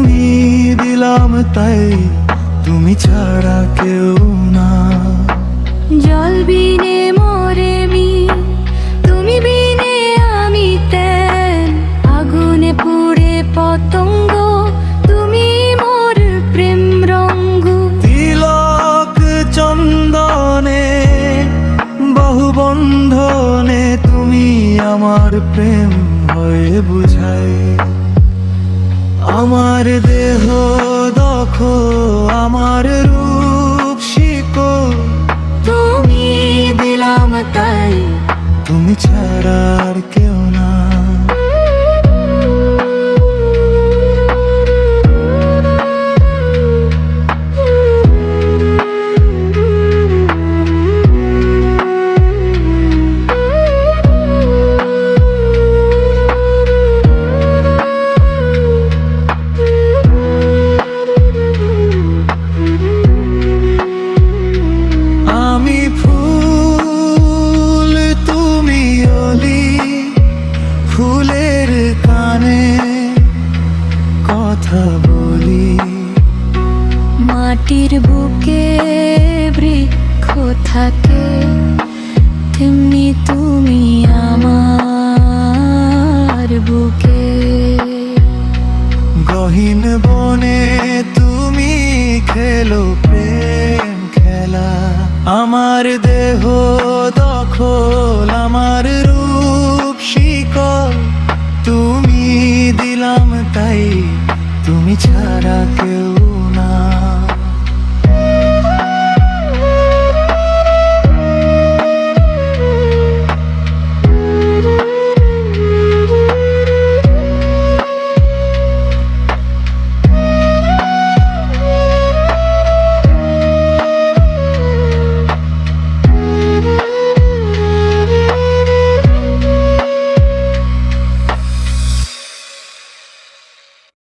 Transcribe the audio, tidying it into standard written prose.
তুমি দিলাম তাই, তুমি ছাড়া কেউ না। জল বিনে মরে মি, তুমি বিনে আমি তেন। আগুনে পুড়ে পতঙ্গ, তুমি মোর প্রেম রঙ্গ। তিলক চন্দনে বহু বন্ধনে তুমি আমার প্রেম হয়ে বুঝাই। আমার দেহ দখ, আমার রূপ শিকো, তুমি দিলাম তাই, তুমি ছাড়া আর কেউ না। আমি ফুল তুমি অলি, ফুলের কানে কথা বলি। মাটির বুকে বৃক্ষ থাকে, তেমনি তুমি আমার বুকে। গহীন বনে তুমি খেলো প্রেম খেলা। আমার দেহ দখল, আমার রূপ শিকল, তুমি দিলাম তাই, তুমি ছাড়া কেউ